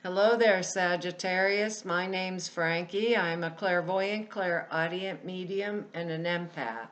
Hello there, Sagittarius. My name's Frankie. I'm a clairvoyant, clairaudient medium, and an empath.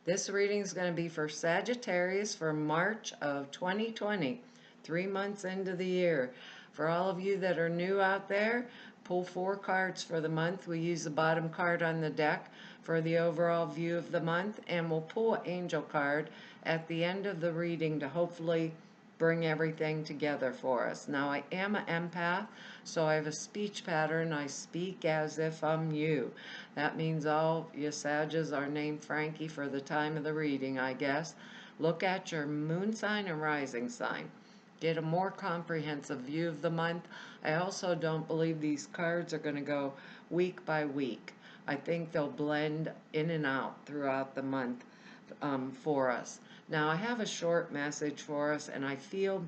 This reading is going to be for Sagittarius for March of 2020, 3 months into the year. For all of you that are new out there, pull 4 cards for the month. We use the bottom card on the deck for the overall view of the month, and we'll pull an angel card at the end of the reading to hopefully bring everything together for us. Now, I am an empath, so I have a speech pattern. I speak as if I'm you. That means all you Sages are named Frankie for the time of the reading, I guess. Look at your moon sign and rising sign. Get a more comprehensive view of the month. I also don't believe these cards are going to go week by week. I think they'll blend in and out throughout the month for us. Now, I have a short message for us, and I feel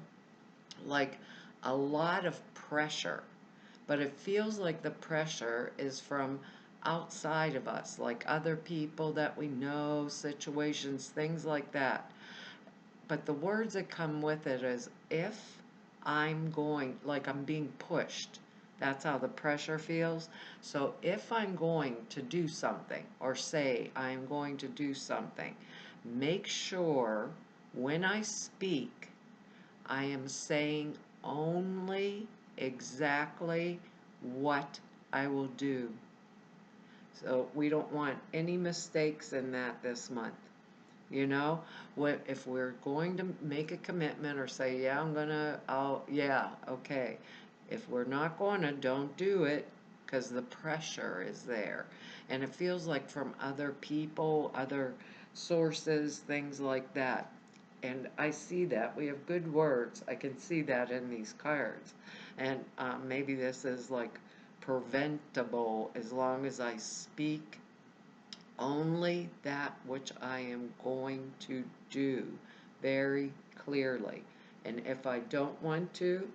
like a lot of pressure, but it feels like the pressure is from outside of us, like other people that we know, situations, things like that. But the words that come with it is if I'm going, like I'm being pushed. That's how the pressure feels. So if I'm going to do something or say I'm going to do something, make sure when I speak, I am saying only exactly what I will do. So we don't want any mistakes in that this month. You know, if we're going to make a commitment or say, yeah, yeah, okay. If we're not going to, don't do it because the pressure is there. And it feels like from other people, other sources, things like that. And I see that. We have good words. I can see that in these cards. And maybe this is like preventable as long as I speak only that which I am going to do very clearly. And if I don't want to,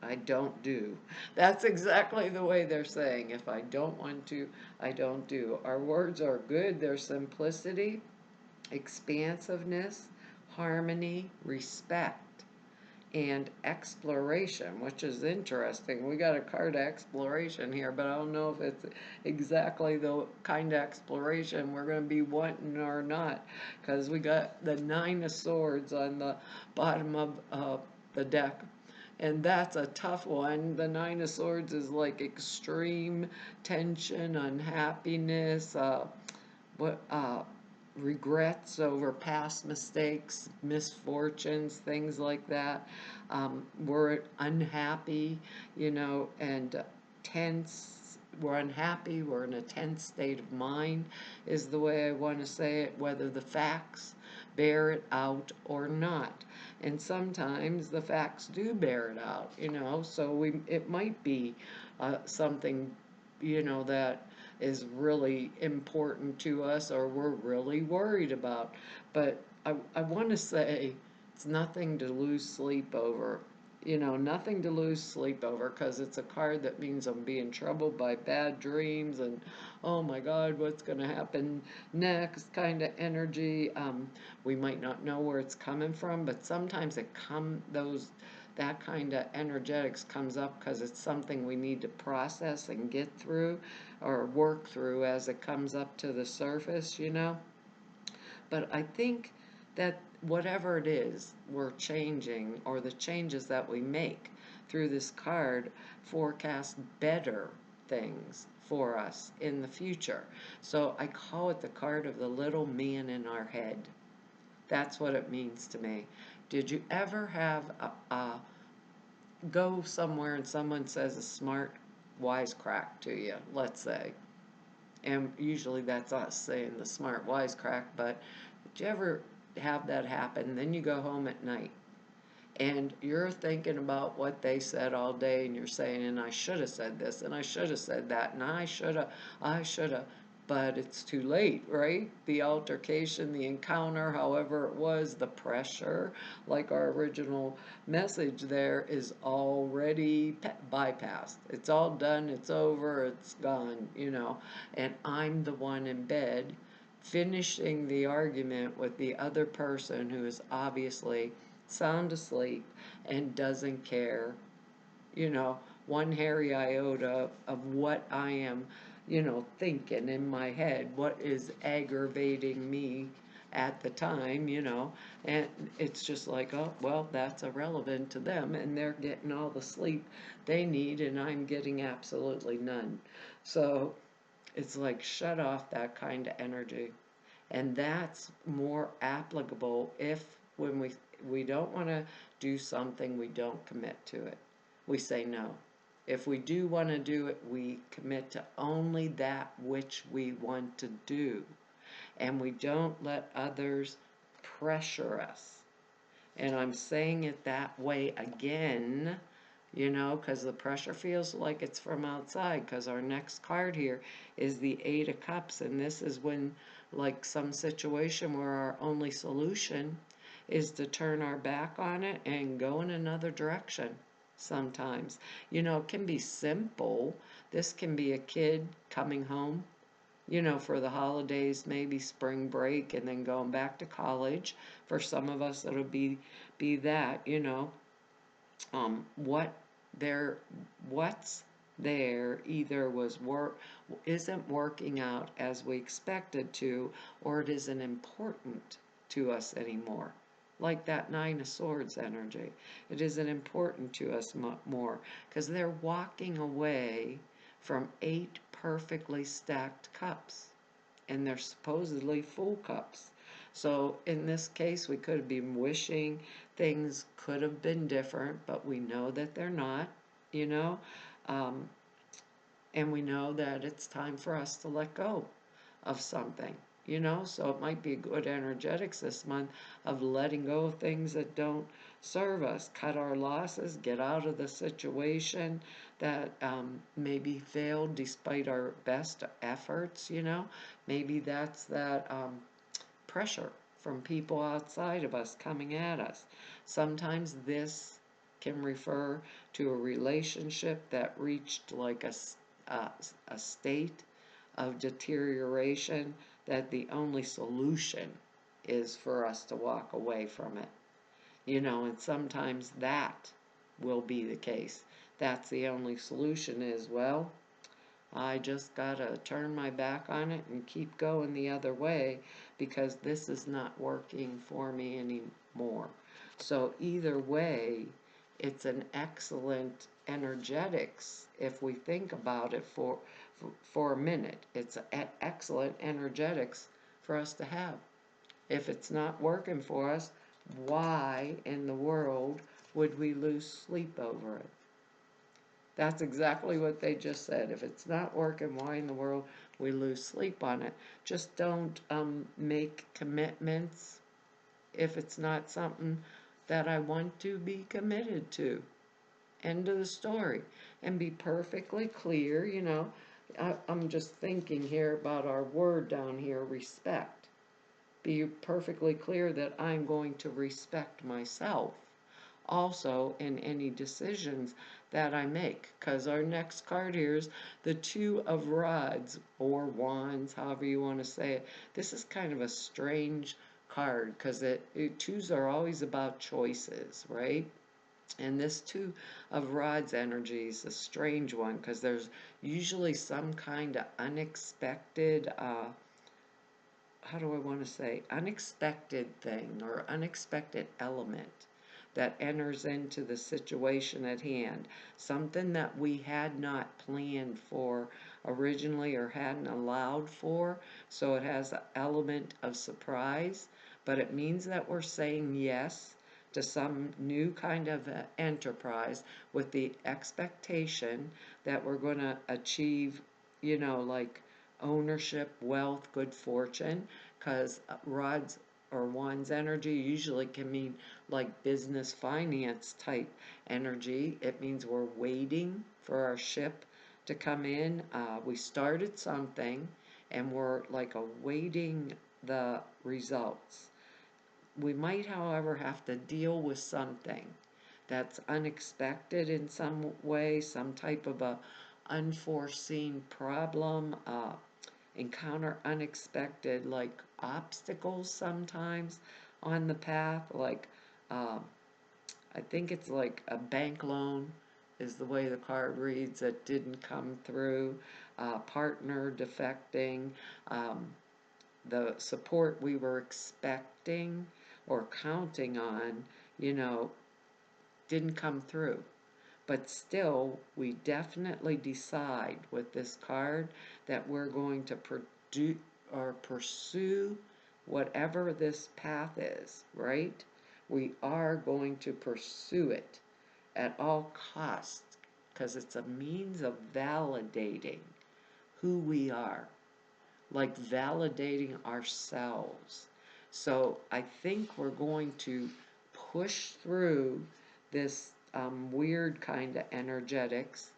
I don't do. That's exactly the way they're saying. If I don't want to, I don't do. Our words are good. Their simplicity, expansiveness, harmony, respect, and exploration, which is interesting. We got a card exploration here, but I don't know if it's exactly the kind of exploration we're going to be wanting or not, because we got the Nine of Swords on the bottom of the deck. And that's a tough one. The Nine of Swords is like extreme tension, unhappiness, what regrets over past mistakes, misfortunes, things like that. We're unhappy, and tense. We're unhappy. We're in a tense state of mind, is the way I want to say it, whether the facts bear it out or not. And sometimes the facts do bear it out, so it might be something, that is really important to us or we're really worried about. But I want to say it's nothing to lose sleep over. Nothing to lose sleep over because it's a card that means I'm being troubled by bad dreams and oh my God, what's going to happen next kind of energy. We might not know where it's coming from, but sometimes that kind of energetics comes up because it's something we need to process and get through or work through as it comes up to the surface. But I think that whatever it is we're changing or the changes that we make through this card forecast better things for us in the future. So I call it the card of the little man in our head. That's what it means to me. Did you ever have go somewhere and someone says a smart wisecrack to you, let's say? And usually that's us saying the smart wisecrack, but did you ever have that happen? Then you go home at night and you're thinking about what they said all day and you're saying, and I should have said this and I should have said that and I should have, but it's too late, right? The altercation, the encounter, however it was, the pressure, like our original message there, is already bypassed. It's all done, it's over, it's gone. And I'm the one in bed finishing the argument with the other person who is obviously sound asleep and doesn't care, one hairy iota of what I am, thinking in my head, what is aggravating me at the time, and it's just like, oh, well, that's irrelevant to them, and they're getting all the sleep they need, and I'm getting absolutely none. So it's like, shut off that kind of energy. And that's more applicable if when we don't want to do something, we don't commit to it. We say no. If we do want to do it, we commit to only that which we want to do. And we don't let others pressure us. And I'm saying it that way again, because the pressure feels like it's from outside, because our next card here is the Eight of Cups, and this is when, like, some situation where our only solution is to turn our back on it and go in another direction sometimes. It can be simple. This can be a kid coming home, for the holidays, maybe spring break, and then going back to college. For some of us, it'll be that, what there, what's there either isn't working out as we expected to, or it isn't important to us anymore. Like that Nine of Swords energy. It isn't important to us more, because they're walking away from 8 perfectly stacked cups, and they're supposedly full cups. So in this case, we could have been wishing things could have been different, but we know that they're not, you know, um, and we know that it's time for us to let go of something, so it might be good energetics this month of letting go of things that don't serve us, cut our losses, get out of the situation that maybe failed despite our best efforts. Maybe that's that pressure from people outside of us coming at us. Sometimes this can refer to a relationship that reached like a state of deterioration that the only solution is for us to walk away from it. And sometimes that will be the case. That's the only solution is, well, I just gotta turn my back on it and keep going the other way because this is not working for me anymore. So either way, it's an excellent energetics if we think about it for a minute. It's an excellent energetics for us to have. If it's not working for us, why in the world would we lose sleep over it? That's exactly what they just said. If it's not working, why in the world we lose sleep on it? Just don't make commitments if it's not something that I want to be committed to. End of the story. And be perfectly clear, I'm just thinking here about our word down here, respect. Be perfectly clear that I'm going to respect myself also in any decisions that I make. Because our next card here is the Two of Rods, or Wands, however you want to say it. This is kind of a strange card because twos are always about choices, right? And this Two of Rods energy is a strange one because there's usually some kind of unexpected, how do I want to say, unexpected thing or unexpected element that enters into the situation at hand. Something that we had not planned for originally or hadn't allowed for. So it has an element of surprise, but it means that we're saying yes to some new kind of enterprise with the expectation that we're going to achieve, like ownership, wealth, good fortune, because rods or wands energy usually can mean like business finance type energy. It means we're waiting for our ship to come in. We started something and we're like awaiting the results. We might, however, have to deal with something that's unexpected in some way, some type of a unforeseen problem, encounter unexpected like obstacles sometimes on the path, like I think it's like a bank loan is the way the card reads, that didn't come through. Partner defecting, um, the support we were expecting or counting on, you know, didn't come through. But still, we definitely decide with this card that we're going to pursue whatever this path is, right? We are going to pursue it at all costs because it's a means of validating who we are, like validating ourselves. So I think we're going to push through this weird kind of energetics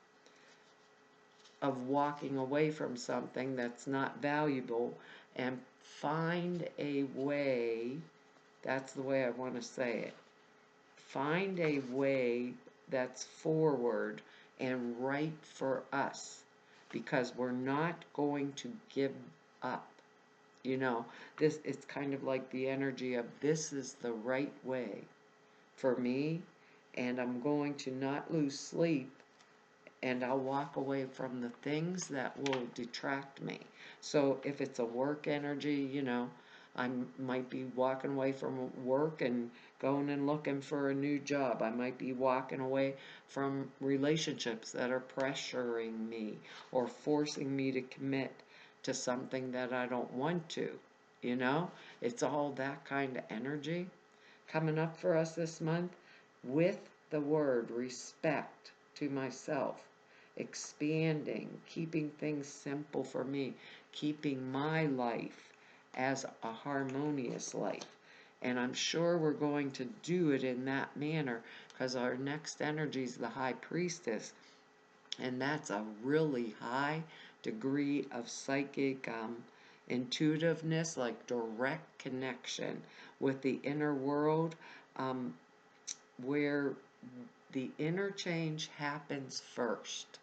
of walking away from something that's not valuable and find a way, that's the way I want to say it, find a way that's forward and right for us, because we're not going to give up. You know, this, it's kind of like the energy of this is the right way for me, and I'm going to not lose sleep, and I'll walk away from the things that will detract me. So if it's a work energy, you know, I might be walking away from work and going and looking for a new job. I might be walking away from relationships that are pressuring me or forcing me to commit to something that I don't want to. You know, it's all that kind of energy coming up for us this month with the word respect to myself, expanding, keeping things simple for me, keeping my life as a harmonious life. And I'm sure we're going to do it in that manner because our next energy is the High Priestess, and that's a really high degree of psychic intuitiveness, like direct connection with the inner world, um, where the interchange happens first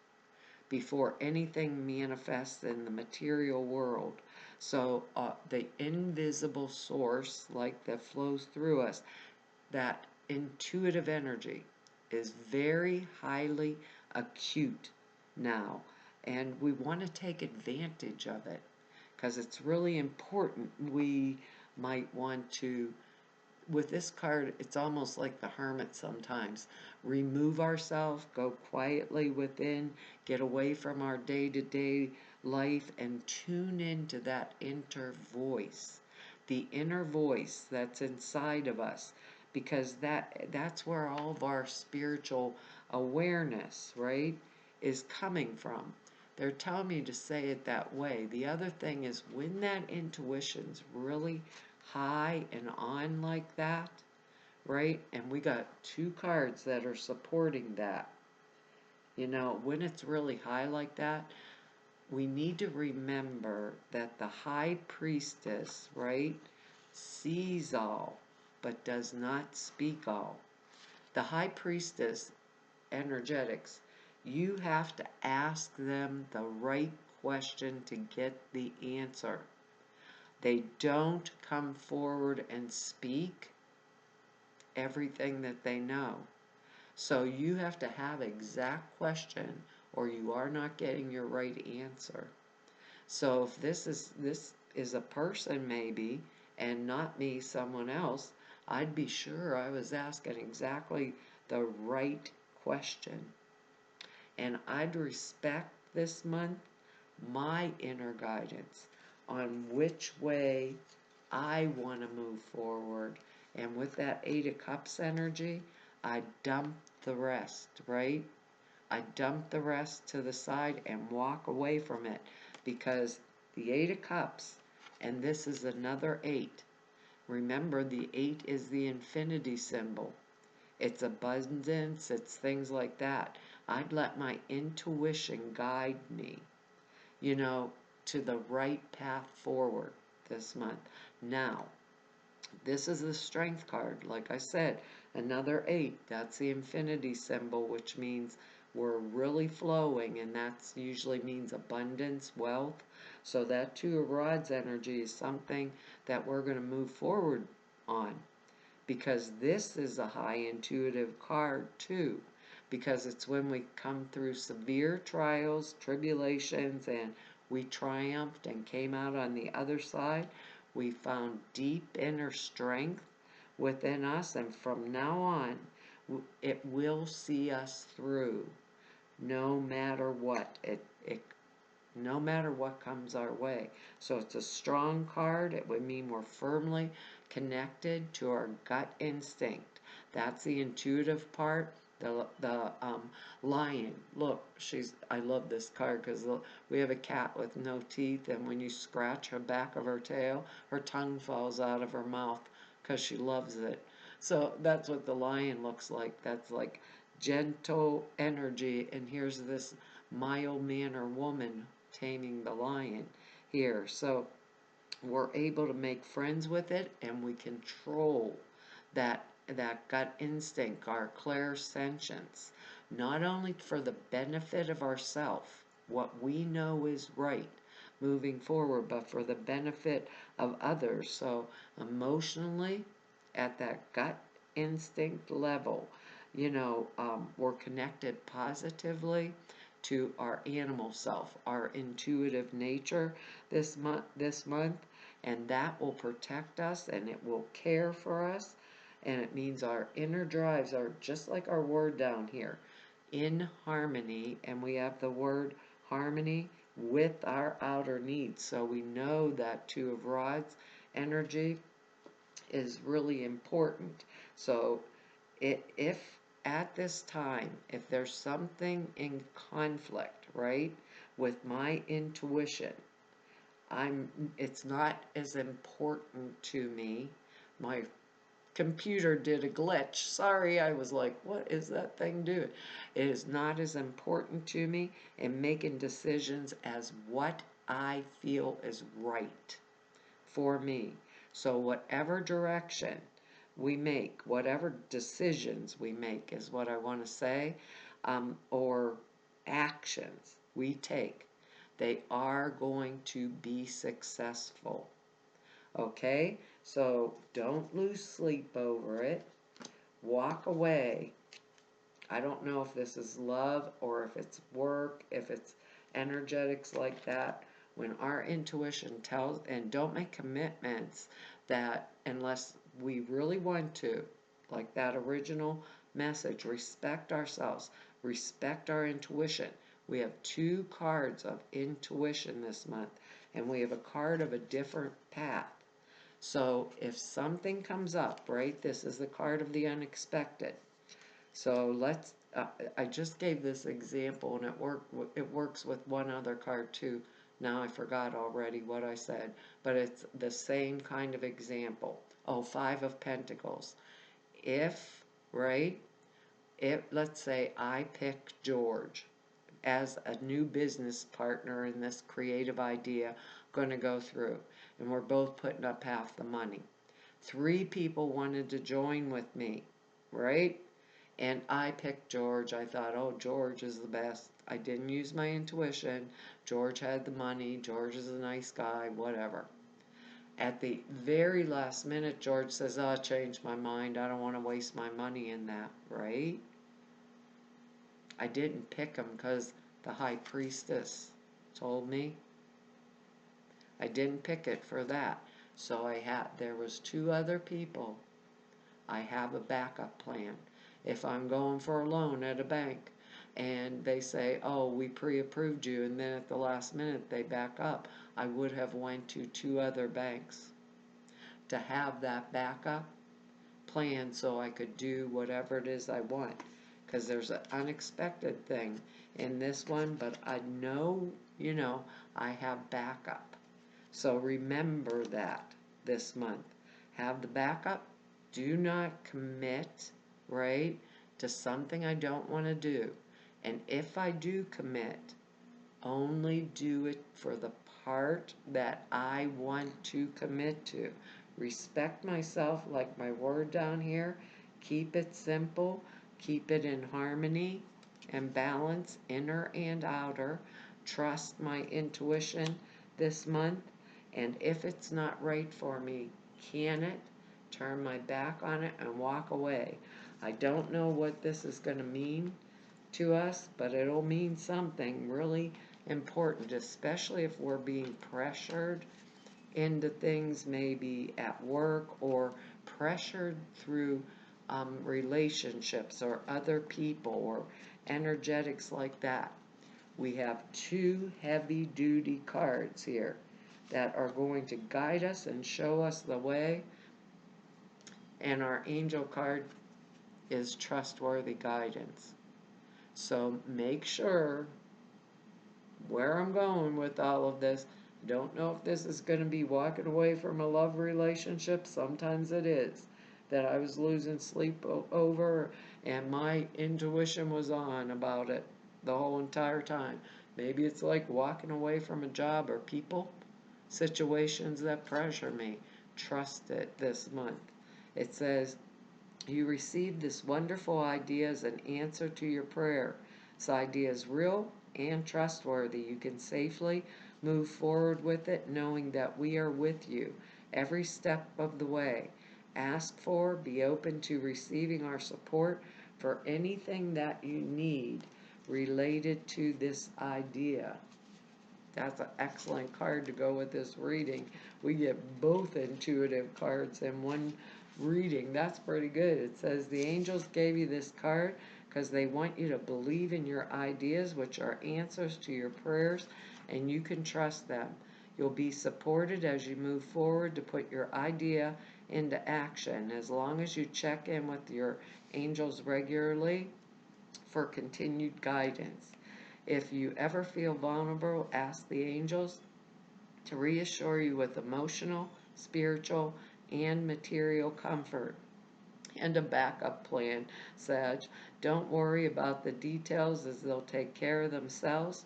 before anything manifests in the material world. So the invisible source, like that flows through us, that intuitive energy is very highly acute now, and we want to take advantage of it because it's really important. We might want to, with this card, it's almost like the hermit sometimes. Remove ourselves, go quietly within, get away from our day-to-day life, and tune into that inner voice. The inner voice that's inside of us, because that's where all of our spiritual awareness, right, is coming from. They're telling me to say it that way. The other thing is when that intuition's really high and on like that, right? And we got two cards that are supporting that. You know, when it's really high like that, we need to remember that the High Priestess, right, sees all but does not speak all. The High Priestess energetics, you have to ask them the right question to get the answer. They don't come forward and speak everything that they know. So you have to have exact question or you are not getting your right answer. So if this is a person maybe and not me, someone else, I'd be sure I was asking exactly the right question. And I'd respect this month my inner guidance on which way I want to move forward. And with that Eight of Cups energy, I dump the rest, right? I dump the rest to the side and walk away from it because the Eight of Cups, and this is another 8. Remember, the 8 is the infinity symbol. It's abundance, it's things like that. I'd let my intuition guide me, you know, to the right path forward this month. Now, this is the strength card. Like I said, another 8. That's the infinity symbol, which means we're really flowing, and that usually means abundance, wealth. So that Two of Rods energy is something that we're going to move forward on because this is a high intuitive card too. because it's when we come through severe trials, tribulations, and we triumphed and came out on the other side. We found deep inner strength within us, and from now on, it will see us through no matter what. No matter what comes our way. So it's a strong card. It would mean we're firmly connected to our gut instinct. That's the intuitive part. The lion. Look, I love this card because we have a cat with no teeth, and when you scratch her back of her tail, her tongue falls out of her mouth because she loves it. So that's what the lion looks like. That's like gentle energy, and here's this mild man or woman taming the lion here. So we're able to make friends with it, and we control that gut instinct, our clairsentience, not only for the benefit of ourself, what we know is right moving forward, but for the benefit of others. So emotionally, at that gut instinct level, we're connected positively to our animal self, our intuitive nature this month, and that will protect us and it will care for us, and it means our inner drives are just like our word down here, in harmony, and we have the word harmony with our outer needs. So we know that Two of Rods energy is really important. So if at this time, if there's something in conflict, right, with my intuition, it's not as important to me. My computer did a glitch. Sorry, I was like, what is that thing doing? It is not as important to me in making decisions as what I feel is right for me. So whatever direction we make, whatever decisions we make is what I want to say, or actions we take, they are going to be successful. Okay? So don't lose sleep over it. Walk away. I don't know if this is love or if it's work, if it's energetics like that. When our intuition tells, and don't make commitments that unless we really want to, like that original message, respect ourselves, respect our intuition. We have two cards of intuition this month, and we have a card of a different path. So if something comes up, right, this is the card of the unexpected. So I just gave this example, and it works with one other card too. Now I forgot already what I said, but it's the same kind of example. Oh, Five of Pentacles. If, right, let's say I pick George as a new business partner in this creative idea going to go through, and we're both putting up half the money. 3 people wanted to join with me, right? And I picked George. I thought, oh, George is the best. I didn't use my intuition. George had the money. George is a nice guy, whatever. At the very last minute, George says, oh, I changed my mind. I don't want to waste my money in that, right? I didn't pick him because the high priestess told me. I didn't pick it for that. So there was 2 other people. I have a backup plan. If I'm going for a loan at a bank and they say, oh, we pre-approved you, and then at the last minute they back up, I would have went to 2 other banks to have that backup plan so I could do whatever it is I want. Because there's an unexpected thing in this one, but I know, I have backup. So remember that this month. Have the backup. Do not commit, right, to something I don't want to do. And if I do commit, only do it for the part that I want to commit to. Respect myself, like my word down here. Keep it simple. Keep it in harmony and balance, inner and outer. Trust my intuition this month. And if it's not right for me, can it? Turn my back on it and walk away. I don't know what this is going to mean to us, but it'll mean something really important, especially if we're being pressured into things maybe at work or pressured through relationships or other people or energetics like that. We have two heavy duty cards here that are going to guide us and show us the way, and our angel card is trustworthy guidance. So make sure where I'm going with all of this. Don't know if this is going to be walking away from a love relationship. Sometimes it is. That I was losing sleep over, and my intuition was on about it the whole entire time. Maybe it's like walking away from a job or people, situations that pressure me. Trust it this month. It says, you received this wonderful idea as an answer to your prayer. This idea is real and trustworthy. You can safely move forward with it knowing that we are with you every step of the way. Ask for, be open to receiving our support for anything that you need related to this idea. That's an excellent card to go with this reading. We get both intuitive cards in one reading. That's pretty good. It says the angels gave you this card because they want you to believe in your ideas, which are answers to your prayers, and you can trust them. You'll be supported as you move forward to put your idea into action, as long as you check in with your angels regularly for continued guidance. If you ever feel vulnerable, ask the angels to reassure you with emotional, spiritual, and material comfort. And a backup plan, Sag. Don't worry about the details, as they'll take care of themselves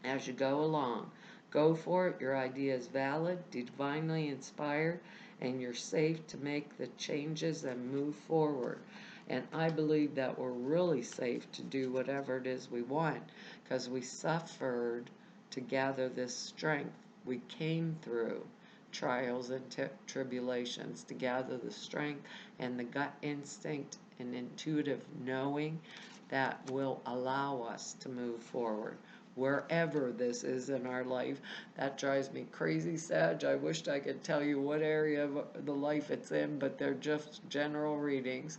as you go along. Go for it. Your idea is valid, divinely inspired, and you're safe to make the changes and move forward. And I believe that we're really safe to do whatever it is we want, because we suffered to gather this strength. We came through trials and tribulations to gather the strength and the gut instinct and intuitive knowing that will allow us to move forward wherever this is in our life. That drives me crazy, Sag. I wished I could tell you what area of the life it's in, but they're just general readings.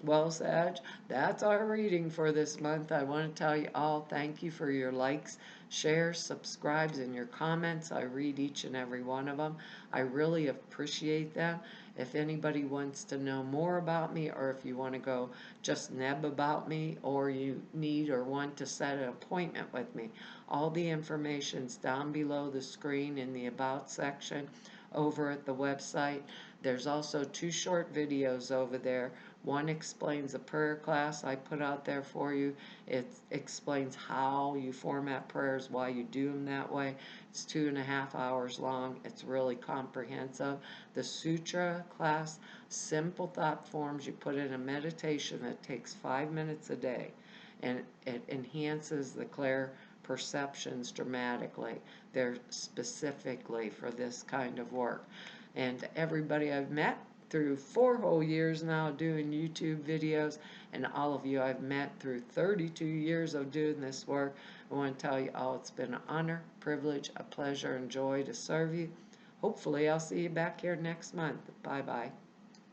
Well, Sag, that's our reading for this month. I want to tell you all thank you for your likes, shares, subscribes, and your comments. I read each and every one of them. I really appreciate them. If anybody wants to know more about me, or if you want to go just neb about me, or you need or want to set an appointment with me, all the information's down below the screen in the About section over at the website. There's also 2 short videos over there. One explains a prayer class I put out there for you. It explains how you format prayers, why you do them that way. It's 2.5 hours long. It's really comprehensive. The Sutra class, simple thought forms. You put in a meditation that takes 5 minutes a day, and it enhances the clear perceptions dramatically. They're specifically for this kind of work. And everybody I've met through 4 whole years now doing YouTube videos, and all of you I've met through 32 years of doing this work, I want to tell you all it's been an honor, privilege, a pleasure, and joy to serve you. Hopefully I'll see you back here next month. Bye-bye.